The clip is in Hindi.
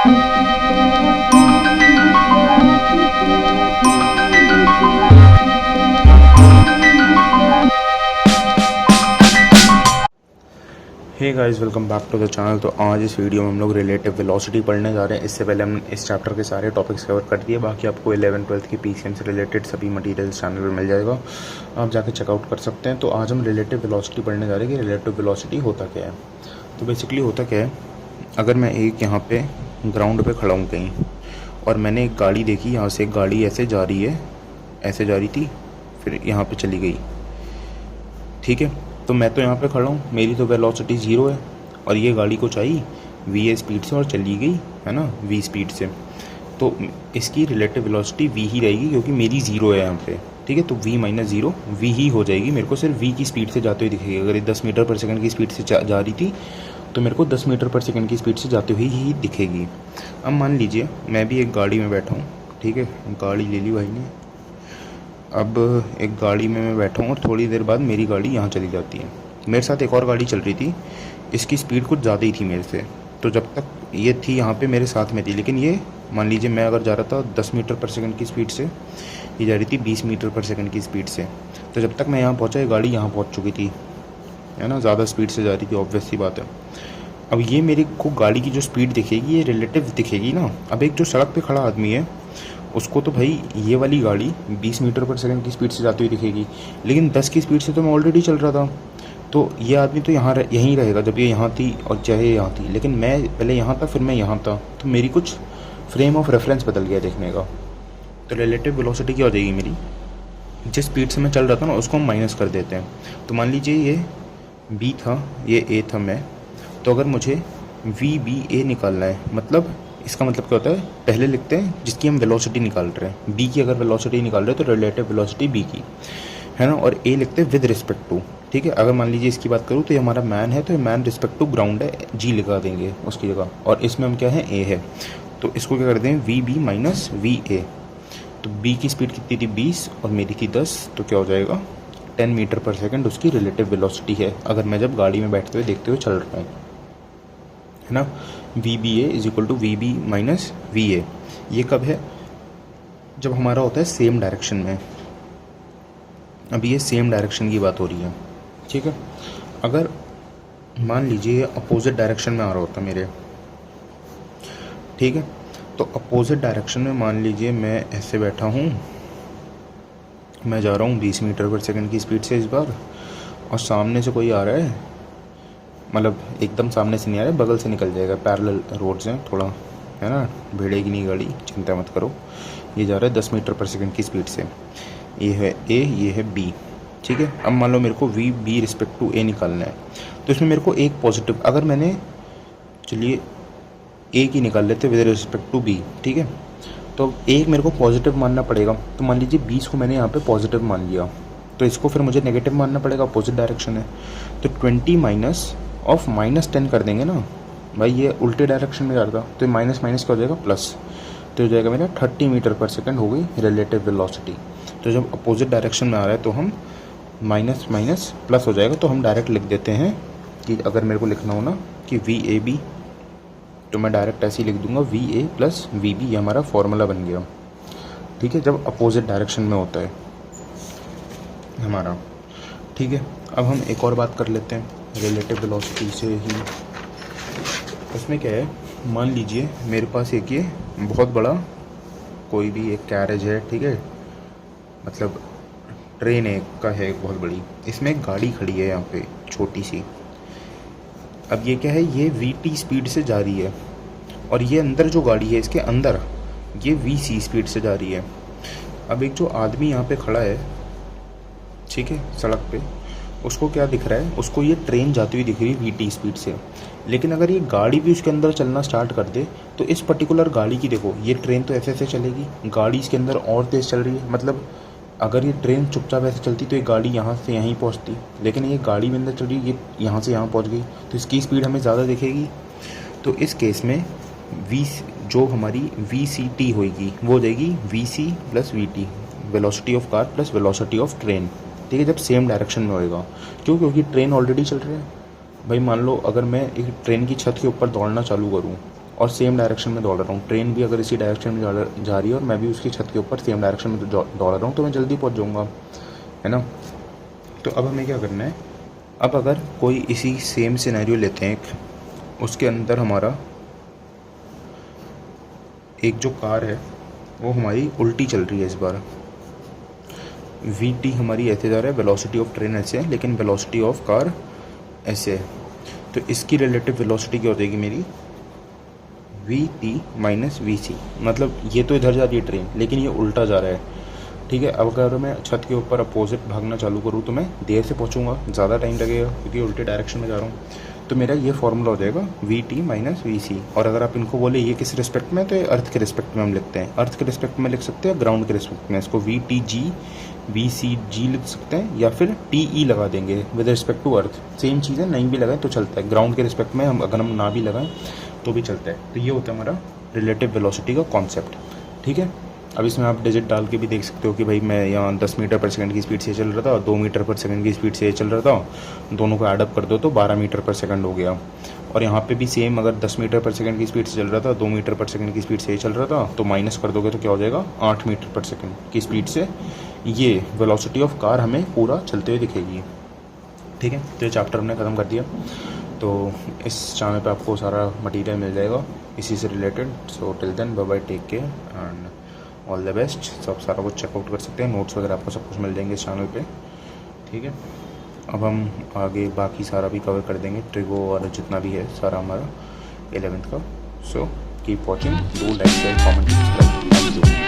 Hey guys, welcome back to the channel. तो आज इस वीडियो में हम लोग रिलेटिव वेलोसिटी पढ़ने जा रहे हैं। इससे पहले हमने इस चैप्टर के सारे टॉपिक्स कवर कर दिए। बाकी आपको 11th-12th की पीसीएम से रिलेटेड सभी मटेरियल्स चैनल पर मिल जाएगा, आप जाके चेकआउट कर सकते हैं। तो आज हम रिलेटिव वेलोसिटी पढ़ने जा रहे हैं कि रिलेटिव वेलोसिटी होता क्या है। तो बेसिकली होता क्या है, अगर मैं एक यहाँ पे ग्राउंड पे खड़ा हूँ कहीं और मैंने एक गाड़ी देखी, यहाँ से एक गाड़ी ऐसे जा रही है, ऐसे जा रही थी, फिर यहाँ पे चली गई, ठीक है। तो मैं तो यहाँ पे खड़ा हूँ, मेरी तो वेलोसिटी 0 है और ये गाड़ी कुछ आई v स्पीड से और चली गई, है ना, v स्पीड से। तो इसकी रिलेटिव वेलोसिटी v ही रहेगी क्योंकि मेरी 0 है यहाँ पे, ठीक है। तो v माइनस 0 v ही हो जाएगी। मेरे को सिर्फ v की स्पीड से जाते हुए दिखेगी। अगर ये 10 मीटर पर सेकंड की स्पीड से जा रही थी तो मेरे को 10 मीटर पर सेकंड की स्पीड से जाते हुए ही दिखेगी। अब मान लीजिए मैं भी एक गाड़ी में बैठा हूँ, ठीक है, गाड़ी ले ली भाई ने। अब एक गाड़ी में मैं बैठा हूँ और थोड़ी देर बाद मेरी गाड़ी यहाँ चली जाती है। मेरे साथ एक और गाड़ी चल रही थी, इसकी स्पीड कुछ ज़्यादा ही थी मेरे से। तो जब तक ये थी यहाँ पे मेरे साथ में थी, लेकिन ये मान लीजिए मैं अगर जा रहा था 10 मीटर पर सेकंड की स्पीड से, ये जा रही थी 20 मीटर पर सेकंड की स्पीड से। तो जब तक मैं यहाँ पहुँचा ये गाड़ी यहाँ पहुँच चुकी थी, है ना, ज़्यादा स्पीड से जा रही थी, ऑब्वियस सी बात है। अब ये मेरे को गाड़ी की जो स्पीड दिखेगी ये रिलेटिव दिखेगी ना। अब एक जो सड़क पे खड़ा आदमी है उसको तो भाई ये वाली गाड़ी 20 मीटर पर सेकंड की स्पीड से जाती हुई दिखेगी, लेकिन 10 की स्पीड से तो मैं ऑलरेडी चल रहा था। तो ये आदमी तो यहीं रहेगा जब ये यहाँ थी और चाहे यहाँ थी, लेकिन मैं पहले यहाँ था फिर मैं यहाँ था, तो मेरी कुछ फ्रेम ऑफ रेफरेंस बदल गया देखने का। तो रिलेटिव वेलोसिटी क्या हो जाएगी मेरी, जिस स्पीड से मैं चल रहा था ना उसको हम माइनस कर देते हैं। तो मान लीजिए ये बी था, ये ए था मैं, तो अगर मुझे वी बी ए निकालना है, मतलब इसका मतलब क्या होता है, पहले लिखते हैं जिसकी हम वेलोसिटी निकाल रहे हैं। बी की अगर वेलोसिटी निकाल रहे हैं तो रिलेटिव वेलोसिटी बी की, है ना, और ए लिखते हैं विद रिस्पेक्ट टू, ठीक है। अगर मान लीजिए इसकी बात करूँ तो ये हमारा मैन है, तो ये मैन रिस्पेक्ट टू ग्राउंड है, जी लिखा देंगे उसकी जगह, और इसमें हम क्या है, ए है। तो इसको क्या कर दें, V B minus V A. तो बी की स्पीड कितनी थी 20 और मेरी थी 10, तो क्या हो जाएगा 10 मीटर पर सेकेंड उसकी रिलेटिव वेलोसिटी है, अगर मैं जब गाड़ी में बैठते हुए देखते हुए चल रहा हूँ, है ना। V B A is equal to V B minus V A. ये कब है, जब हमारा होता है सेम डायरेक्शन में। अभी ये सेम डायरेक्शन की बात हो रही है, ठीक है। अगर मान लीजिए अपोजिट डायरेक्शन में आ रहा होता मेरे, ठीक है, तो अपोजिट डायरेक्शन में मान लीजिए मैं ऐसे बैठा हूँ, मैं जा रहा हूँ 20 मीटर पर सेकंड की स्पीड से इस बार, और सामने से कोई आ रहा है, मतलब एकदम सामने से नहीं आ रहा है, बगल से निकल जाएगा, पैरेलल रोड्स हैं थोड़ा, है ना, भिड़ेगी नहीं गाड़ी, चिंता मत करो। ये जा रहा है 10 मीटर पर सेकंड की स्पीड से, ये है ए, ये है बी, ठीक है। अब मान लो मेरे को वी बी रिस्पेक्ट टू ए निकालना है, तो इसमें मेरे को एक पॉजिटिव, अगर मैंने, चलिए ए की निकाल लेते विद रिस्पेक्ट टू बी, ठीक है। तो एक मेरे को पॉजिटिव मानना पड़ेगा। तो मान लीजिए 20 को मैंने यहाँ पे पॉजिटिव मान लिया, तो इसको फिर मुझे नेगेटिव मानना पड़ेगा, अपोजिट डायरेक्शन है। तो 20 माइनस ऑफ -10 कर देंगे ना भाई, ये उल्टे डायरेक्शन में जा रहा था, तो ये माइनस माइनस क्या हो जाएगा, प्लस, तो हो जाएगा मेरा 30 मीटर पर सेकंड हो गई रिलेटिव वेलोसिटी। तो जब अपोजिट डायरेक्शन में आ रहा है तो हम माइनस माइनस प्लस हो जाएगा, तो हम डायरेक्ट लिख देते हैं कि अगर मेरे को लिखना हो ना कि वी ए बी, तो मैं डायरेक्ट ऐसे ही लिख दूंगा V A plus V B, ये हमारा फॉर्मूला बन गया, ठीक है, जब अपोजिट डायरेक्शन में होता है हमारा, ठीक है। अब हम एक और बात कर लेते हैं रिलेटिव वेलोसिटी से ही। उसमें क्या है, मान लीजिए मेरे पास एक ये बहुत बड़ा कोई भी एक कैरेज है, ठीक है, मतलब ट्रेन एक का है बहुत बड़ी, इसमें एक गाड़ी खड़ी है यहाँ पे छोटी सी। अब ये क्या है, ये वी टी स्पीड से जा रही है, और ये अंदर जो गाड़ी है इसके अंदर ये वी सी स्पीड से जा रही है। अब एक जो आदमी यहाँ पे खड़ा है, ठीक है, सड़क पे, उसको क्या दिख रहा है, उसको ये ट्रेन जाती हुई दिख रही है वी टी स्पीड से। लेकिन अगर ये गाड़ी भी उसके अंदर चलना स्टार्ट कर दे तो इस पर्टिकुलर गाड़ी की देखो, ये ट्रेन तो ऐसे ऐसे चलेगी, गाड़ी इसके अंदर और तेज़ चल रही है। मतलब अगर ये ट्रेन चुपचाप ऐसे चलती तो ये गाड़ी यहाँ से यहीं पहुँचती, लेकिन ये गाड़ी में अंदर चल रही, ये यहाँ से यहाँ पहुँच गई, तो इसकी स्पीड हमें ज़्यादा दिखेगी। तो इस केस में वी जो हमारी वी सी टी होगी वो हो जाएगी V C plus V T, velocity of car plus velocity of train, ठीक है, जब सेम डायरेक्शन में होएगा। क्यों, क्योंकि ट्रेन ऑलरेडी चल रही है। भाई मान लो अगर मैं एक ट्रेन की छत के ऊपर दौड़ना चालू करूँ और सेम डायरेक्शन में दौड़ रहा हूँ, ट्रेन भी अगर इसी डायरेक्शन में जा रही है और मैं भी उसकी छत के ऊपर सेम डायरेक्शन में दौड़ रहा हूँ, तो मैं जल्दी पहुँच जाऊँगा, है ना। तो अब हमें क्या करना है, अब अगर कोई इसी सेम सिनेरियो लेते हैं एक, उसके अंदर हमारा एक जो कार है वो हमारी उल्टी चल रही है इस बार, वी टी हमारी ऐसे जा रहा है, वेलोसिटी ऑफ ट्रेन ऐसे है, लेकिन वेलोसिटी ऑफ कार ऐसे है। तो इसकी रिलेटिव वेलोसिटी क्या हो जाएगी मेरी, वी टी माइनस वी सी। मतलब ये तो इधर जा रही है ट्रेन, लेकिन ये उल्टा जा रहा है, ठीक है। अब अगर मैं छत के ऊपर अपोजिट भागना चालू करूँ तो मैं देर से पहुँचूंगा, ज़्यादा टाइम लगेगा क्योंकि उल्टे डायरेक्शन में जा रहा हूँ। तो मेरा ये फॉर्मूला हो जाएगा वी टी माइनस वी सी। और अगर आप इनको बोले ये किस रिस्पेक्ट में, तो ये अर्थ के रिस्पेक्ट में हम लिखते हैं, अर्थ के रिस्पेक्ट में लिख सकते हैं, ग्राउंड के रिस्पेक्ट में इसको V T G V C G लिख सकते हैं, या फिर टी ई लगा देंगे with respect to earth, same चीज़ है, नहीं भी लगाएं तो चलता है। ग्राउंड के रिस्पेक्ट में हम अगर हम ना भी लगाएं तो भी चलता है। तो ये होता है हमारा रिलेटिव वेलोसिटी का कॉन्सेप्ट, ठीक है। अब इसमें आप डिजिट डाल के भी देख सकते हो कि भाई मैं यहाँ 10 मीटर पर सेकंड की स्पीड से चल रहा था, 2 मीटर पर सेकंड की स्पीड से चल रहा था, दोनों को ऐडअप कर दो तो 12 मीटर पर सेकंड हो गया। और यहाँ पे भी सेम, अगर 10 मीटर पर सेकंड की स्पीड से चल रहा था, 2 मीटर पर सेकंड की स्पीड से चल रहा था, तो माइनस कर दोगे तो क्या हो जाएगा, 8 मीटर पर सेकंड की स्पीड से ये वेलोसिटी ऑफ कार हमें पूरा चलते हुए दिखेगी, ठीक है। तो ये चैप्टर हमने ख़त्म कर दिया। तो इस चैनल पे आपको सारा मटेरियल मिल जाएगा इसी से related. So till then bye bye, take care and all the best. सब सारा कुछ चेकआउट कर सकते हैं, नोट्स वगैरह आपको सब कुछ मिल जाएंगे इस चैनल पे, ठीक है। अब हम आगे बाकी सारा भी कवर कर देंगे, ट्रिगो और जितना भी है सारा हमारा 11th का। So keep watching, do like share comment subscribe, thank you.